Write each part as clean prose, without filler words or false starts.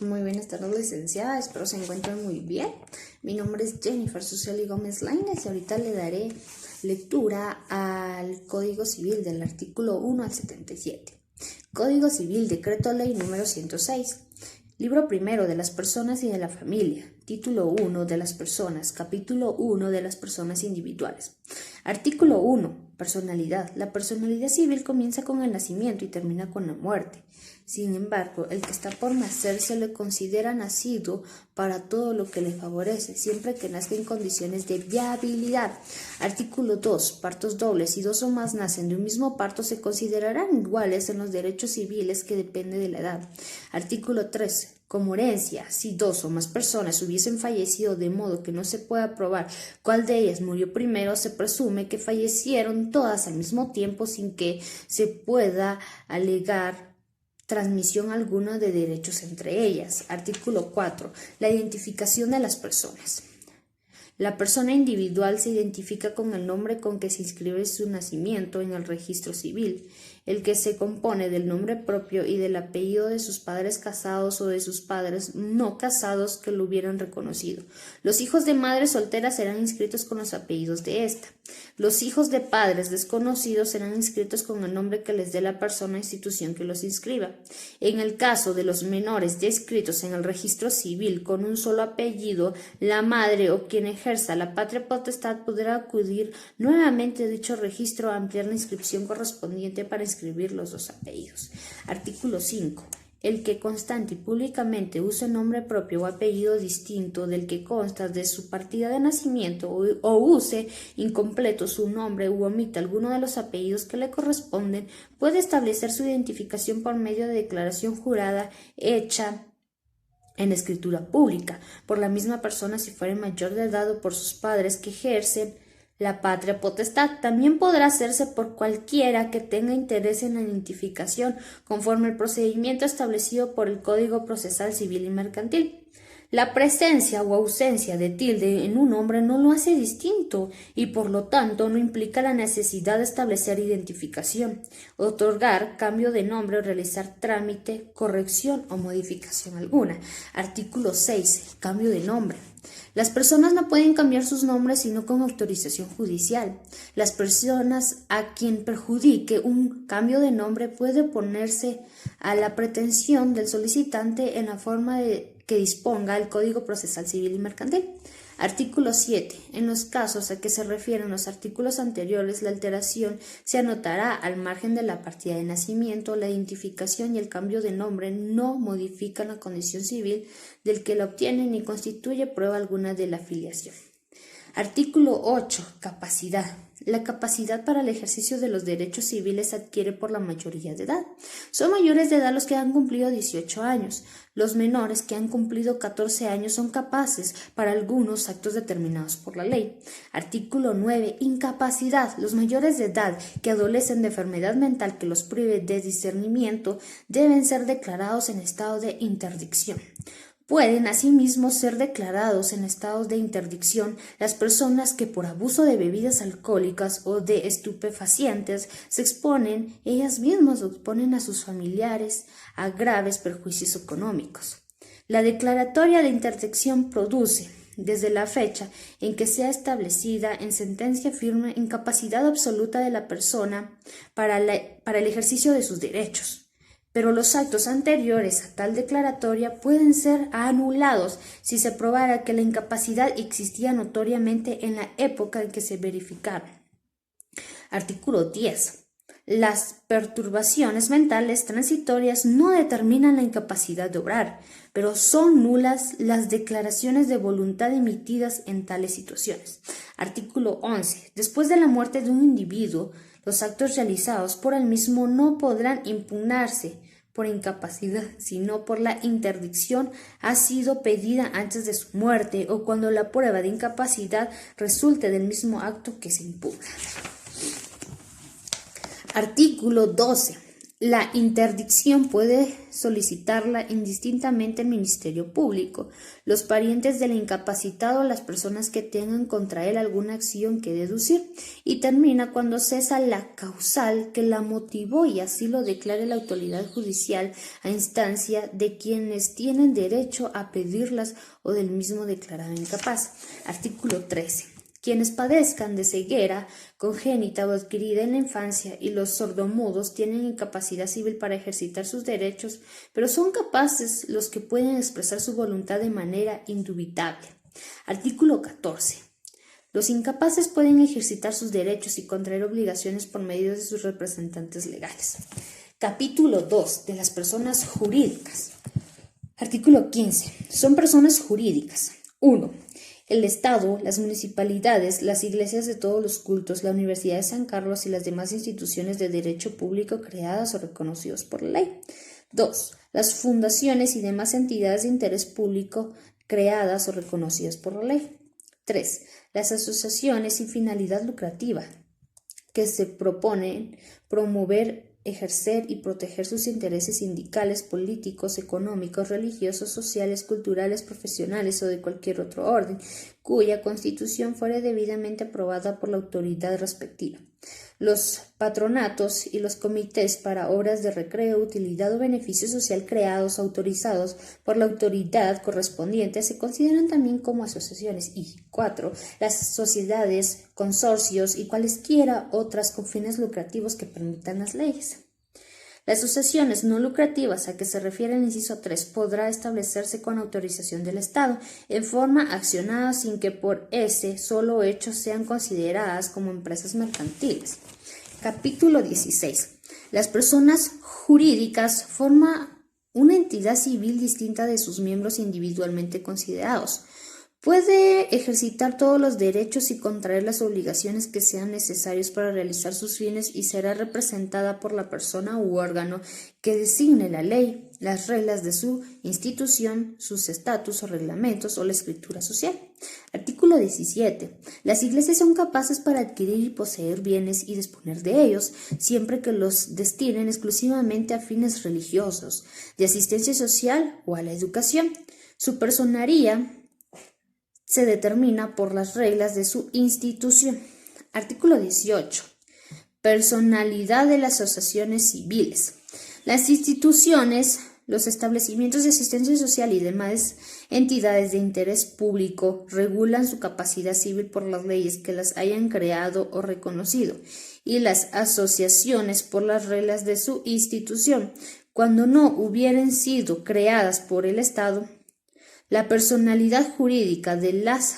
Muy buenas tardes, licenciada. Espero se encuentren muy bien. Mi nombre es Jennifer Suseli Gómez Lainez y ahorita le daré lectura al Código Civil del artículo 1 al 77. Código Civil, Decreto Ley número 106. Libro primero de las personas y de la familia. Título 1 de las personas. Capítulo 1 de las personas individuales. Artículo 1. Personalidad. La personalidad civil comienza con el nacimiento y termina con la muerte. Sin embargo, el que está por nacer se le considera nacido para todo lo que le favorece, siempre que nazca en condiciones de viabilidad. Artículo 2. Partos dobles. Si dos o más nacen de un mismo parto, se considerarán iguales en los derechos civiles que depende de la edad. Artículo 3. Como herencia, si dos o más personas hubiesen fallecido de modo que no se pueda probar cuál de ellas murió primero, se presume que fallecieron todas al mismo tiempo sin que se pueda alegar transmisión alguna de derechos entre ellas. Artículo 4. La identificación de las personas. La persona individual se identifica con el nombre con que se inscribe su nacimiento en el registro civil, el que se compone del nombre propio y del apellido de sus padres casados o de sus padres no casados que lo hubieran reconocido. Los hijos de madres solteras serán inscritos con los apellidos de ésta. Los hijos de padres desconocidos serán inscritos con el nombre que les dé la persona o institución que los inscriba. En el caso de los menores ya inscritos en el registro civil con un solo apellido, la madre o quien ejerza la patria potestad podrá acudir nuevamente a dicho registro a ampliar la inscripción correspondiente para inscribir los dos apellidos. Artículo 5. El que constante y públicamente use nombre propio o apellido distinto del que consta de su partida de nacimiento o use incompleto su nombre u omita alguno de los apellidos que le corresponden, puede establecer su identificación por medio de declaración jurada hecha en escritura pública por la misma persona si fuere mayor de edad o por sus padres que ejercen la patria potestad. También podrá hacerse por cualquiera que tenga interés en la identificación, conforme al procedimiento establecido por el Código Procesal Civil y Mercantil. La presencia o ausencia de tilde en un nombre no lo hace distinto y por lo tanto no implica la necesidad de establecer identificación, otorgar cambio de nombre o realizar trámite, corrección o modificación alguna. Artículo 6. Cambio de nombre. Las personas no pueden cambiar sus nombres sino con autorización judicial. Las personas a quien perjudique un cambio de nombre puede oponerse a la pretensión del solicitante en la forma que disponga el Código Procesal Civil y Mercantil. Artículo 7. En los casos a que se refieren los artículos anteriores, la alteración se anotará al margen de la partida de nacimiento. La identificación y el cambio de nombre no modifican la condición civil del que la obtiene ni constituye prueba alguna de la afiliación. Artículo 8. Capacidad. La capacidad para el ejercicio de los derechos civiles se adquiere por la mayoría de edad. Son mayores de edad los que han cumplido 18 años. Los menores que han cumplido 14 años son capaces para algunos actos determinados por la ley. Artículo 9. Incapacidad. Los mayores de edad que adolecen de enfermedad mental que los prive de discernimiento deben ser declarados en estado de interdicción. Pueden asimismo ser declarados en estados de interdicción las personas que por abuso de bebidas alcohólicas o de estupefacientes se exponen, ellas mismas o exponen a sus familiares a graves perjuicios económicos. La declaratoria de interdicción produce, desde la fecha en que sea establecida en sentencia firme, incapacidad absoluta de la persona para el ejercicio de sus derechos. Pero los actos anteriores a tal declaratoria pueden ser anulados si se probara que la incapacidad existía notoriamente en la época en que se verificaron. Artículo 10. Las perturbaciones mentales transitorias no determinan la incapacidad de obrar, pero son nulas las declaraciones de voluntad emitidas en tales situaciones. Artículo 11. Después de la muerte de un individuo, los actos realizados por el mismo no podrán impugnarse por incapacidad, sino por la interdicción ha sido pedida antes de su muerte o cuando la prueba de incapacidad resulte del mismo acto que se impugna. Artículo 12. La interdicción puede solicitarla indistintamente el Ministerio Público, los parientes del incapacitado o las personas que tengan contra él alguna acción que deducir, y termina cuando cesa la causal que la motivó y así lo declare la autoridad judicial a instancia de quienes tienen derecho a pedirlas o del mismo declarado incapaz. Artículo 13. Quienes padezcan de ceguera congénita o adquirida en la infancia y los sordomudos tienen incapacidad civil para ejercitar sus derechos, pero son capaces los que pueden expresar su voluntad de manera indubitable. Artículo 14. Los incapaces pueden ejercitar sus derechos y contraer obligaciones por medio de sus representantes legales. Capítulo 2. De las personas jurídicas. Artículo 15. Son personas jurídicas. 1. El Estado, las municipalidades, las iglesias de todos los cultos, la Universidad de San Carlos y las demás instituciones de derecho público creadas o reconocidas por la ley. 2. Las fundaciones y demás entidades de interés público creadas o reconocidas por la ley. 3. Las asociaciones sin finalidad lucrativa que se proponen promover, ejercer y proteger sus intereses sindicales, políticos, económicos, religiosos, sociales, culturales, profesionales o de cualquier otro orden, cuya constitución fuere debidamente aprobada por la autoridad respectiva. Los patronatos y los comités para obras de recreo, utilidad o beneficio social creados o autorizados por la autoridad correspondiente se consideran también como asociaciones. Y 4. Las sociedades, consorcios y cualesquiera otras con fines lucrativos que permitan las leyes. Las asociaciones no lucrativas a que se refiere el inciso 3 podrá establecerse con autorización del Estado en forma accionada sin que por ese solo hecho sean consideradas como empresas mercantiles. Capítulo 16. Las personas jurídicas forman una entidad civil distinta de sus miembros individualmente considerados. Puede ejercitar todos los derechos y contraer las obligaciones que sean necesarios para realizar sus fines y será representada por la persona u órgano que designe la ley, las reglas de su institución, sus estatutos o reglamentos o la escritura social. Artículo 17. Las iglesias son capaces para adquirir y poseer bienes y disponer de ellos, siempre que los destinen exclusivamente a fines religiosos, de asistencia social o a la educación. Su personería se determina por las reglas de su institución. Artículo 18. Personalidad de las asociaciones civiles. Las instituciones, los establecimientos de asistencia social y demás entidades de interés público regulan su capacidad civil por las leyes que las hayan creado o reconocido, y las asociaciones por las reglas de su institución. Cuando no hubieran sido creadas por el Estado, la personalidad jurídica de las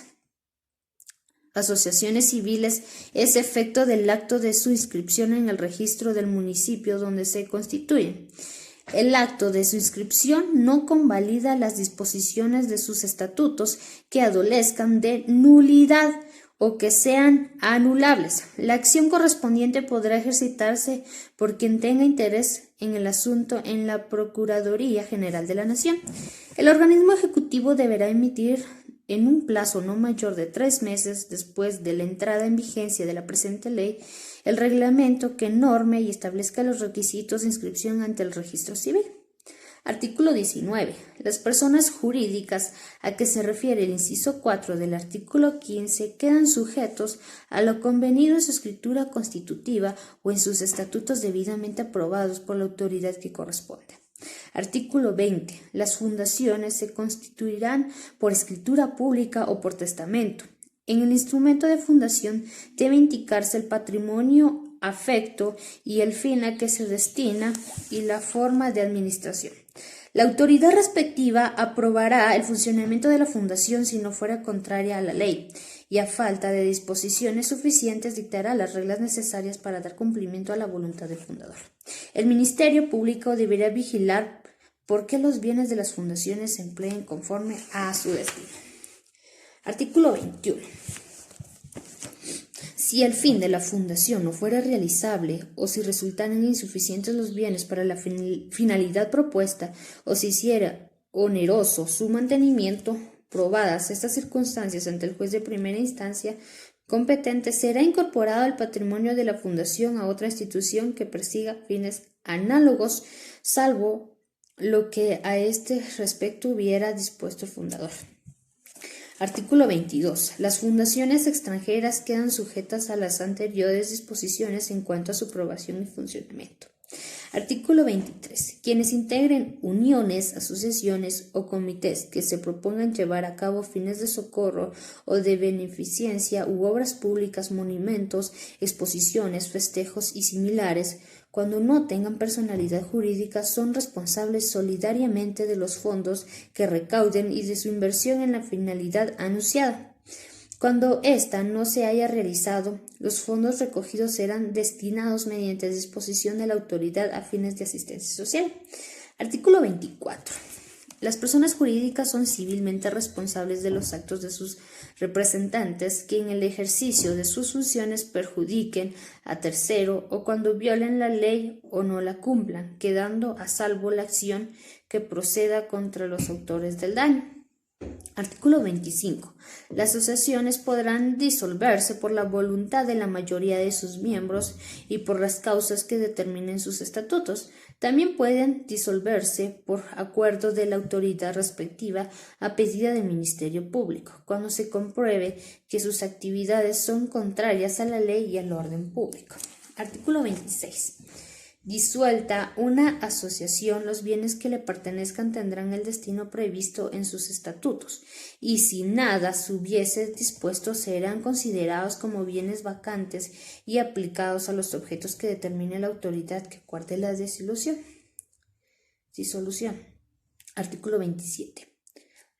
asociaciones civiles es efecto del acto de su inscripción en el registro del municipio donde se constituyen. El acto de su inscripción no convalida las disposiciones de sus estatutos que adolezcan de nulidad o que sean anulables. La acción correspondiente podrá ejercitarse por quien tenga interés en el asunto en la Procuraduría General de la Nación. El organismo ejecutivo deberá emitir en un plazo no mayor de 3 meses después de la entrada en vigencia de la presente ley el reglamento que norme y establezca los requisitos de inscripción ante el registro civil. Artículo 19. Las personas jurídicas a que se refiere el inciso 4 del artículo 15 quedan sujetos a lo convenido en su escritura constitutiva o en sus estatutos debidamente aprobados por la autoridad que corresponde. Artículo 20. Las fundaciones se constituirán por escritura pública o por testamento. En el instrumento de fundación debe indicarse el patrimonio afecto y el fin a que se destina y la forma de administración. La autoridad respectiva aprobará el funcionamiento de la fundación si no fuera contraria a la ley y a falta de disposiciones suficientes dictará las reglas necesarias para dar cumplimiento a la voluntad del fundador. El Ministerio Público deberá vigilar por qué los bienes de las fundaciones se empleen conforme a su destino. Artículo 21. Si el fin de la fundación no fuera realizable o si resultaran insuficientes los bienes para la finalidad propuesta o se hiciera oneroso su mantenimiento, probadas estas circunstancias ante el juez de primera instancia competente, será incorporado al patrimonio de la fundación a otra institución que persiga fines análogos, salvo lo que a este respecto hubiera dispuesto el fundador. Artículo 22. Las fundaciones extranjeras quedan sujetas a las anteriores disposiciones en cuanto a su aprobación y funcionamiento. Artículo 23. Quienes integren uniones, asociaciones o comités que se propongan llevar a cabo fines de socorro o de beneficencia u obras públicas, monumentos, exposiciones, festejos y similares, cuando no tengan personalidad jurídica, son responsables solidariamente de los fondos que recauden y de su inversión en la finalidad anunciada. Cuando ésta no se haya realizado, los fondos recogidos serán destinados mediante disposición de la autoridad a fines de asistencia social. Artículo 24. Las personas jurídicas son civilmente responsables de los actos de sus representantes que en el ejercicio de sus funciones perjudiquen a tercero o cuando violen la ley o no la cumplan, quedando a salvo la acción que proceda contra los autores del daño. Artículo 25. Las asociaciones podrán disolverse por la voluntad de la mayoría de sus miembros y por las causas que determinen sus estatutos. También pueden disolverse por acuerdo de la autoridad respectiva a pedida del Ministerio Público, cuando se compruebe que sus actividades son contrarias a la ley y al orden público. Artículo 26. Disuelta una asociación, los bienes que le pertenezcan tendrán el destino previsto en sus estatutos, y si nada se hubiese dispuesto serán considerados como bienes vacantes y aplicados a los objetos que determine la autoridad que acuerde la disolución. Artículo 27.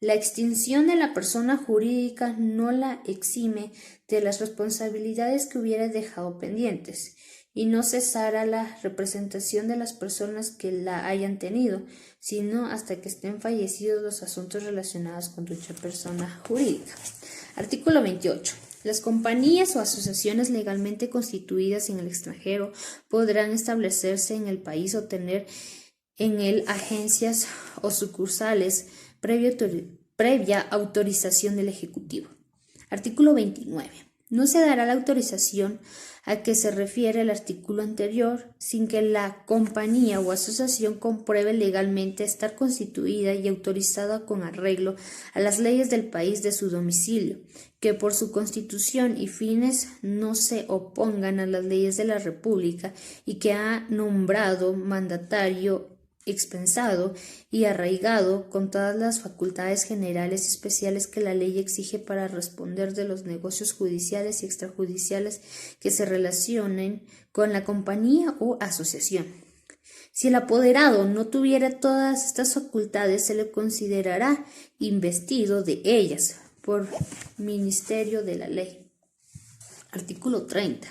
La extinción de la persona jurídica no la exime de las responsabilidades que hubiera dejado pendientes, y no cesará la representación de las personas que la hayan tenido, sino hasta que estén fallecidos los asuntos relacionados con dicha persona jurídica. Artículo 28. Las compañías o asociaciones legalmente constituidas en el extranjero podrán establecerse en el país o tener en él agencias o sucursales previa autorización del Ejecutivo. Artículo 29. No se dará la autorización a que se refiere el artículo anterior sin que la compañía o asociación compruebe legalmente estar constituida y autorizada con arreglo a las leyes del país de su domicilio, que por su constitución y fines no se opongan a las leyes de la República y que ha nombrado mandatario expensado y arraigado con todas las facultades generales y especiales que la ley exige para responder de los negocios judiciales y extrajudiciales que se relacionen con la compañía o asociación. Si el apoderado no tuviera todas estas facultades, se le considerará investido de ellas por Ministerio de la Ley. Artículo 30.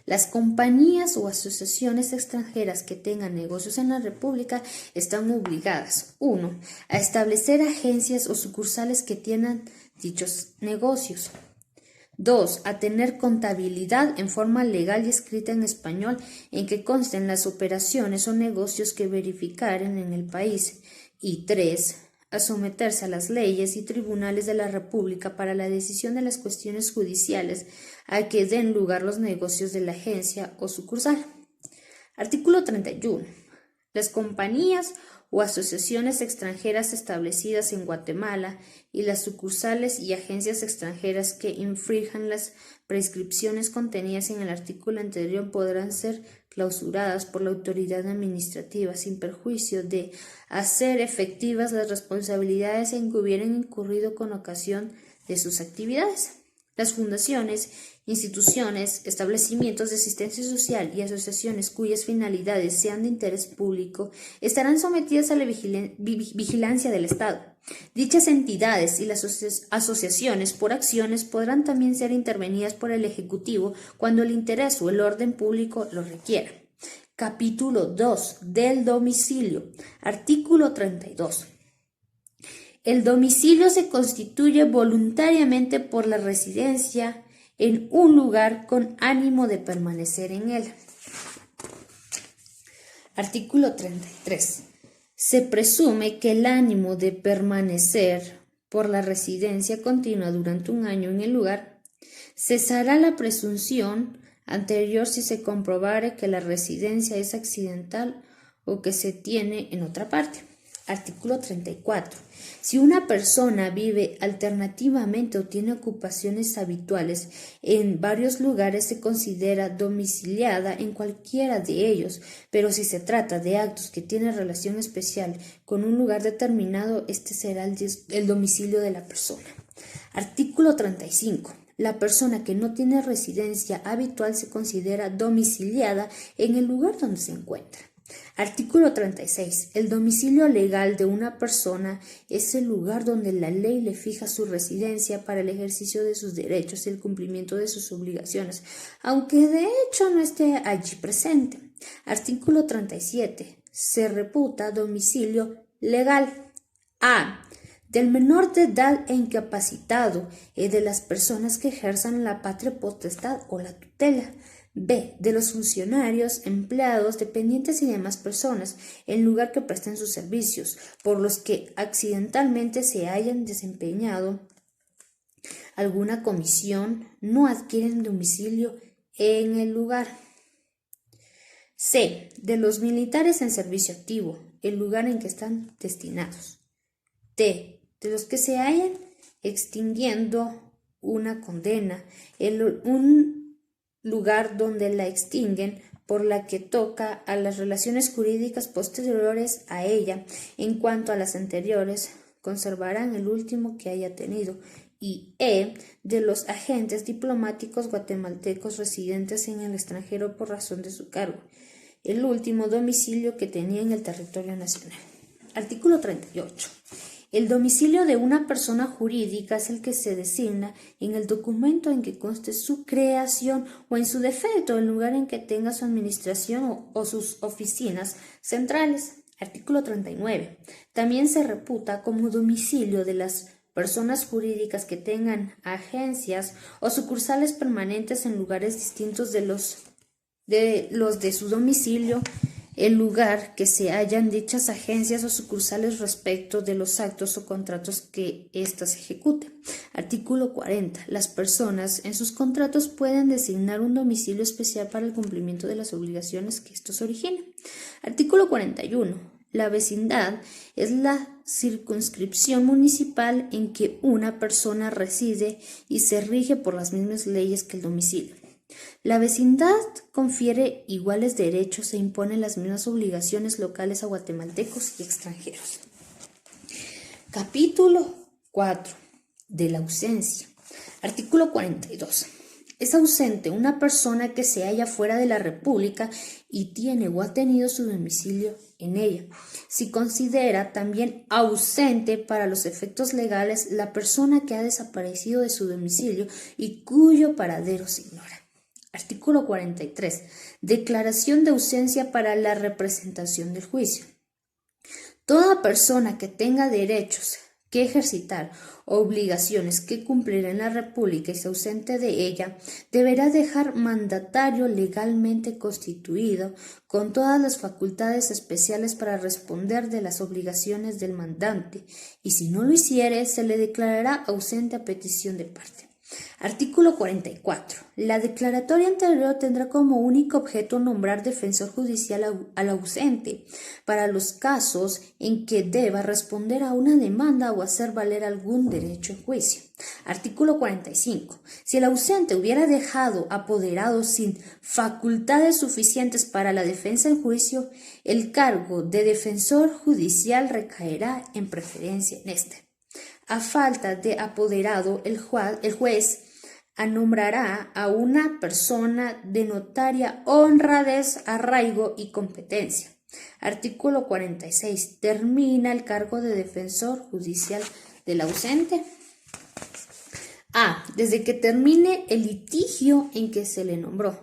Las compañías o asociaciones extranjeras que tengan negocios en la República están obligadas: 1. A establecer agencias o sucursales que tengan dichos negocios. 2. A tener contabilidad en forma legal y escrita en español en que consten las operaciones o negocios que verificaren en el país. Y 3. A someterse a las leyes y tribunales de la República para la decisión de las cuestiones judiciales a que den lugar los negocios de la agencia o sucursal. Artículo 31. Las compañías o asociaciones extranjeras establecidas en Guatemala y las sucursales y agencias extranjeras que infrinjan las prescripciones contenidas en el artículo anterior podrán ser clausuradas por la autoridad administrativa sin perjuicio de hacer efectivas las responsabilidades en que hubieran incurrido con ocasión de sus actividades. Las fundaciones, instituciones, establecimientos de asistencia social y asociaciones cuyas finalidades sean de interés público estarán sometidas a la vigilancia del Estado. Dichas entidades y las asociaciones por acciones podrán también ser intervenidas por el Ejecutivo cuando el interés o el orden público lo requiera. Capítulo 2. Del domicilio. Artículo 32. El domicilio se constituye voluntariamente por la residencia en un lugar con ánimo de permanecer en él. Artículo 33. Se presume que el ánimo de permanecer por la residencia continua durante un año en el lugar. Cesará la presunción anterior si se comprobare que la residencia es accidental o que se tiene en otra parte. Artículo 34. Si una persona vive alternativamente o tiene ocupaciones habituales en varios lugares, se considera domiciliada en cualquiera de ellos, pero si se trata de actos que tienen relación especial con un lugar determinado, este será el domicilio de la persona. Artículo 35. La persona que no tiene residencia habitual se considera domiciliada en el lugar donde se encuentra. Artículo 36. El domicilio legal de una persona es el lugar donde la ley le fija su residencia para el ejercicio de sus derechos y el cumplimiento de sus obligaciones, aunque de hecho no esté allí presente. Artículo 37. Se reputa domicilio legal a. Del menor de edad e incapacitado, de las personas que ejerzan la patria potestad o la tutela. B. De los funcionarios, empleados, dependientes y demás personas, en lugar que presten sus servicios, por los que accidentalmente se hayan desempeñado alguna comisión, no adquieren domicilio en el lugar. C. De los militares en servicio activo, el lugar en que están destinados. D. De los que se hayan extinguiendo una condena, un lugar donde la extinguen por la que toca a las relaciones jurídicas posteriores a ella. En cuanto a las anteriores, conservarán el último que haya tenido. Y E. De los agentes diplomáticos guatemaltecos residentes en el extranjero por razón de su cargo, el último domicilio que tenía en el territorio nacional. Artículo 38. El domicilio de una persona jurídica es el que se designa en el documento en que conste su creación o, en su defecto, el lugar en que tenga su administración o sus oficinas centrales. Artículo 39. También se reputa como domicilio de las personas jurídicas que tengan agencias o sucursales permanentes en lugares distintos de los de su domicilio, el lugar que se hallan dichas agencias o sucursales respecto de los actos o contratos que éstas ejecuten. Artículo 40. Las personas en sus contratos pueden designar un domicilio especial para el cumplimiento de las obligaciones que estos originen. Artículo 41. La vecindad es la circunscripción municipal en que una persona reside y se rige por las mismas leyes que el domicilio. La vecindad confiere iguales derechos e impone las mismas obligaciones locales a guatemaltecos y extranjeros. Capítulo 4. De la ausencia. Artículo 42. Es ausente una persona que se halla fuera de la República y tiene o ha tenido su domicilio en ella. Si considera también ausente para los efectos legales la persona que ha desaparecido de su domicilio y cuyo paradero se ignora. Artículo 43. Declaración de ausencia para la representación del juicio. Toda persona que tenga derechos que ejercitar o obligaciones que cumplir en la República y se ausente de ella, deberá dejar mandatario legalmente constituido con todas las facultades especiales para responder de las obligaciones del mandante, y si no lo hiciere, se le declarará ausente a petición de parte. Artículo 44. La declaratoria anterior tendrá como único objeto nombrar defensor judicial al ausente para los casos en que deba responder a una demanda o hacer valer algún derecho en juicio. Artículo 45. Si el ausente hubiera dejado apoderado sin facultades suficientes para la defensa en juicio, el cargo de defensor judicial recaerá en preferencia en este. A falta de apoderado, el juez nombrará a una persona de notaria honradez, arraigo y competencia. Artículo 46. Termina el cargo de defensor judicial del ausente. A. Desde que termine el litigio en que se le nombró.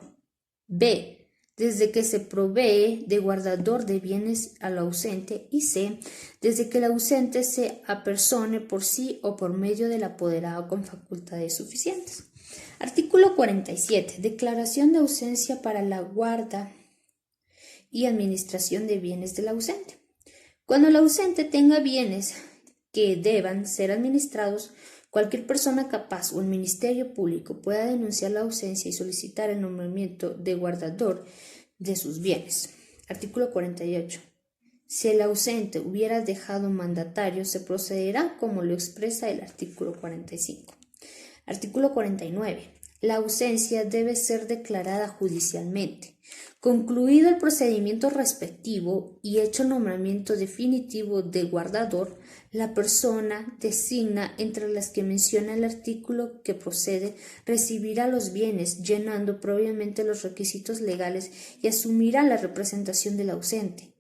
B. Desde que se provee de guardador de bienes al ausente. Y C. Desde que el ausente se apersone por sí o por medio del apoderado con facultades suficientes. Artículo 47. Declaración de ausencia para la guarda y administración de bienes del ausente. Cuando el ausente tenga bienes que deban ser administrados, Cualquier persona capaz o el Ministerio Público pueda denunciar la ausencia y solicitar el nombramiento de guardador de sus bienes. Artículo 48. Si el ausente hubiera dejado un mandatario, se procederá como lo expresa el artículo 45. Artículo 49. La ausencia debe ser declarada judicialmente. Concluido el procedimiento respectivo y hecho nombramiento definitivo de guardador, la persona designa entre las que menciona el artículo que procede recibirá los bienes llenando previamente los requisitos legales y asumirá la representación del ausente,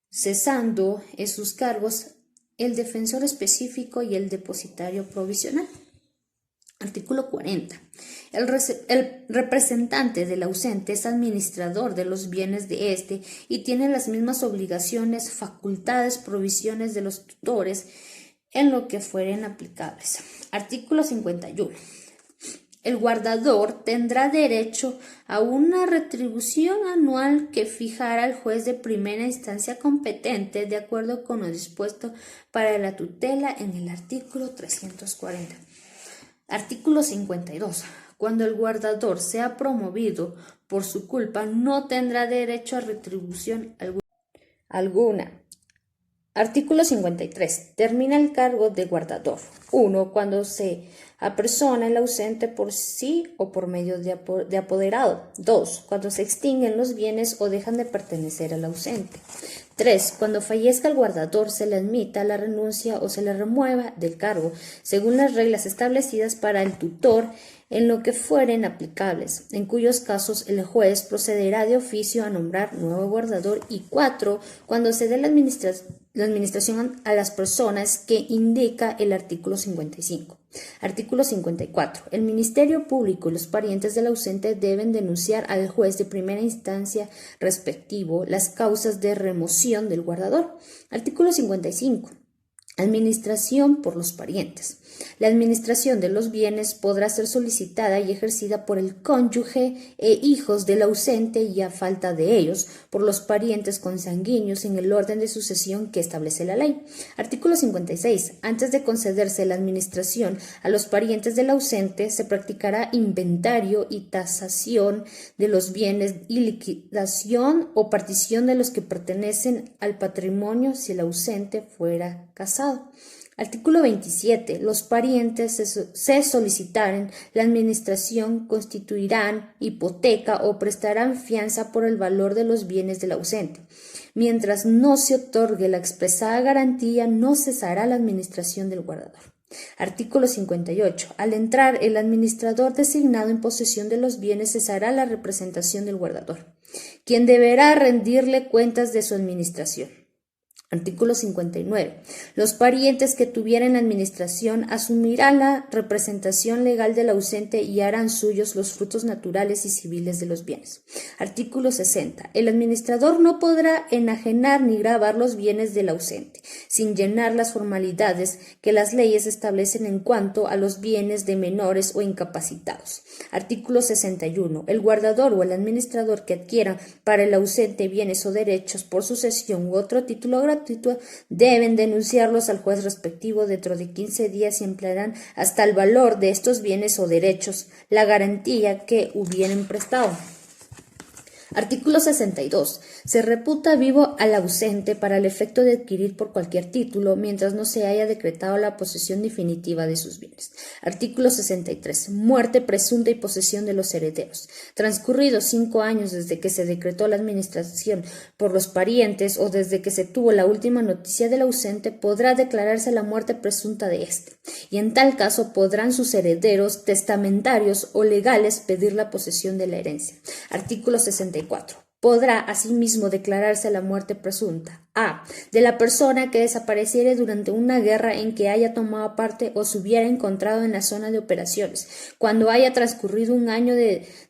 cesando en sus cargos el defensor específico y el depositario provisional. Artículo 40. El representante del ausente es administrador de los bienes de éste y tiene las mismas obligaciones, facultades, provisiones de los tutores en lo que fueren aplicables. Artículo 51. El guardador tendrá derecho a una retribución anual que fijará el juez de primera instancia competente de acuerdo con lo dispuesto para la tutela en el artículo 340. Artículo 52. Cuando el guardador sea promovido por su culpa, no tendrá derecho a retribución alguna. Artículo 53. Termina el cargo de guardador. 1. Cuando se apersona el ausente por sí o por medio de apoderado. 2. Cuando se extinguen los bienes o dejan de pertenecer al ausente. 3. Cuando fallezca el guardador, se le admita la renuncia o se le remueva del cargo, según las reglas establecidas para el tutor en lo que fueren aplicables, en cuyos casos el juez procederá de oficio a nombrar nuevo guardador. Y 4. Cuando se dé la administración a las personas que indica el artículo 55. Artículo 54. El Ministerio Público y los parientes del ausente deben denunciar al juez de primera instancia respectivo las causas de remoción del guardador. Artículo 55. Administración por los parientes. La administración de los bienes podrá ser solicitada y ejercida por el cónyuge e hijos del ausente y, a falta de ellos, por los parientes consanguíneos en el orden de sucesión que establece la ley. Artículo 56. Antes de concederse la administración a los parientes del ausente, se practicará inventario y tasación de los bienes y liquidación o partición de los que pertenecen al patrimonio si el ausente fuera casado. Artículo 27. Los parientes se solicitaren la administración, constituirán hipoteca o prestarán fianza por el valor de los bienes del ausente. Mientras no se otorgue la expresada garantía, no cesará la administración del guardador. Artículo 58. Al entrar el administrador designado en posesión de los bienes, cesará la representación del guardador, quien deberá rendirle cuentas de su administración. Artículo 59. Los parientes que tuvieran la administración asumirán la representación legal del ausente y harán suyos los frutos naturales y civiles de los bienes. Artículo 60. El administrador no podrá enajenar ni gravar los bienes del ausente, sin llenar las formalidades que las leyes establecen en cuanto a los bienes de menores o incapacitados. Artículo 61. El guardador o el administrador que adquiera para el ausente bienes o derechos por sucesión u otro título gratuito deben denunciarlos al juez respectivo dentro de 15 días y emplearán hasta el valor de estos bienes o derechos la garantía que hubieren prestado. Artículo 62. Se reputa vivo al ausente para el efecto de adquirir por cualquier título mientras no se haya decretado la posesión definitiva de sus bienes. Artículo 63. Muerte presunta y posesión de los herederos. Transcurridos 5 años desde que se decretó la administración por los parientes o desde que se tuvo la última noticia del ausente, podrá declararse la muerte presunta de éste, y en tal caso podrán sus herederos, testamentarios o legales pedir la posesión de la herencia. Artículo 64. Podrá asimismo declararse la muerte presunta: a. de la persona que desapareciere durante una guerra en que haya tomado parte o se hubiera encontrado en la zona de operaciones, cuando haya transcurrido un año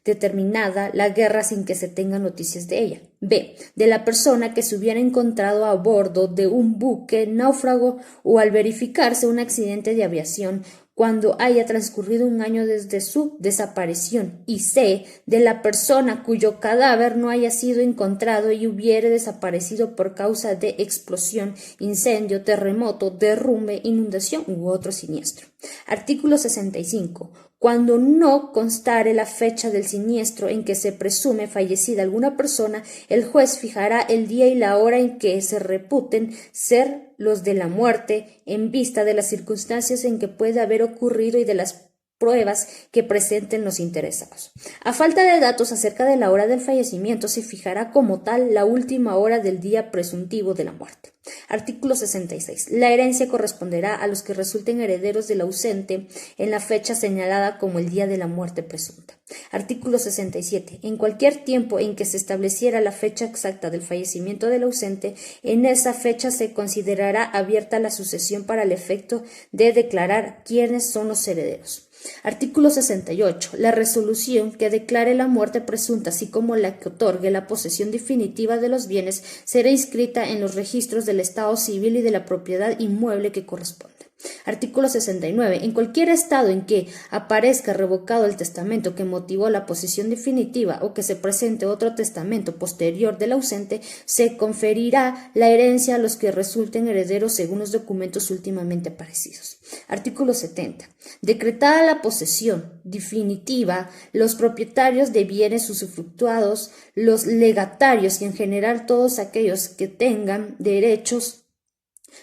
determinada la guerra sin que se tenga noticias de ella; b. de la persona que se hubiera encontrado a bordo de un buque náufrago o al verificarse un accidente de aviación, cuando haya transcurrido un año desde su desaparición; y c. de la persona cuyo cadáver no haya sido encontrado y hubiere desaparecido por causa de explosión, incendio, terremoto, derrumbe, inundación u otro siniestro. Artículo 65. Cuando no constare la fecha del siniestro en que se presume fallecida alguna persona, el juez fijará el día y la hora en que se reputen ser los de la muerte, en vista de las circunstancias en que puede haber ocurrido y de las pruebas que presenten los interesados. A falta de datos acerca de la hora del fallecimiento, se fijará como tal la última hora del día presuntivo de la muerte. Artículo 66. La herencia corresponderá a los que resulten herederos del ausente en la fecha señalada como el día de la muerte presunta. Artículo 67. En cualquier tiempo en que se estableciera la fecha exacta del fallecimiento del ausente, en esa fecha se considerará abierta la sucesión para el efecto de declarar quiénes son los herederos. Artículo 68. La resolución que declare la muerte presunta, así como la que otorgue la posesión definitiva de los bienes, será inscrita en los registros del Estado civil y de la propiedad inmueble que corresponda. Artículo 69. En cualquier estado en que aparezca revocado el testamento que motivó la posesión definitiva o que se presente otro testamento posterior del ausente, se conferirá la herencia a los que resulten herederos según los documentos últimamente aparecidos. Artículo 70. Decretada la posesión definitiva, los propietarios de bienes usufructuados, los legatarios y en general todos aquellos que tengan derechos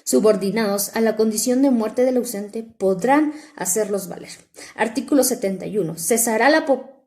subordinados a la condición de muerte del ausente podrán hacerlos valer. Artículo 71. Cesará la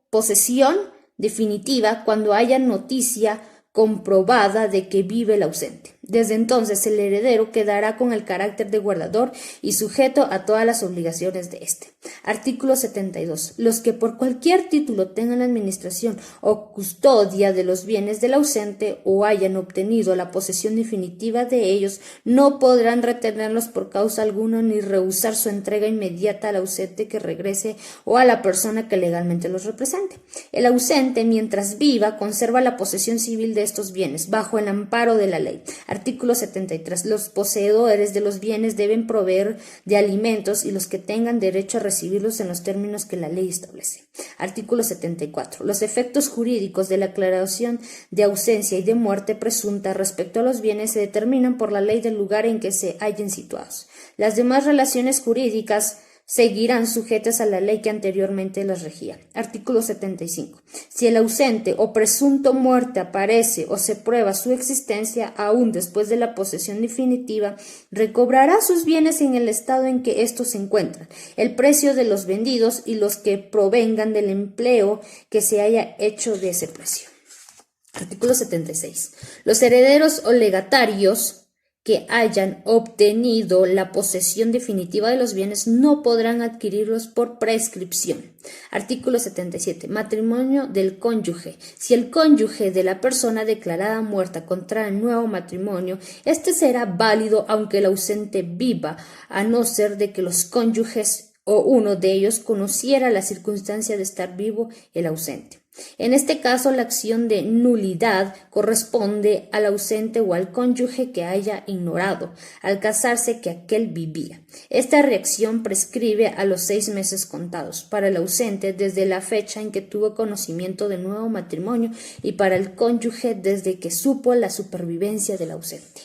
posesión definitiva cuando haya noticia comprobada de que vive el ausente. Desde entonces el heredero quedará con el carácter de guardador y sujeto a todas las obligaciones de éste. Artículo 72. Los que por cualquier título tengan la administración o custodia de los bienes del ausente o hayan obtenido la posesión definitiva de ellos no podrán retenerlos por causa alguna ni rehusar su entrega inmediata al ausente que regrese o a la persona que legalmente los represente. El ausente, mientras viva, conserva la posesión civil de estos bienes bajo el amparo de la ley. Artículo 73. Los poseedores de los bienes deben proveer de alimentos y los que tengan derecho a recibirlos en los términos que la ley establece. Artículo 74. Los efectos jurídicos de la aclaración de ausencia y de muerte presunta respecto a los bienes se determinan por la ley del lugar en que se hallen situados. Las demás relaciones jurídicas seguirán sujetas a la ley que anteriormente las regía. Artículo 75. Si el ausente o presunto muerte aparece o se prueba su existencia aún después de la posesión definitiva, recobrará sus bienes en el estado en que estos se encuentran, el precio de los vendidos y los que provengan del empleo que se haya hecho de ese precio. Artículo 76. Los herederos o legatarios que hayan obtenido la posesión definitiva de los bienes no podrán adquirirlos por prescripción. Artículo 77. Matrimonio del cónyuge. Si el cónyuge de la persona declarada muerta contrae nuevo matrimonio, este será válido aunque el ausente viva, a no ser de que los cónyuges o uno de ellos conociera la circunstancia de estar vivo el ausente. En este caso, la acción de nulidad corresponde al ausente o al cónyuge que haya ignorado, al casarse, que aquel vivía. Esta reacción prescribe a los 6 meses contados, para el ausente desde la fecha en que tuvo conocimiento del nuevo matrimonio y para el cónyuge desde que supo la supervivencia del ausente.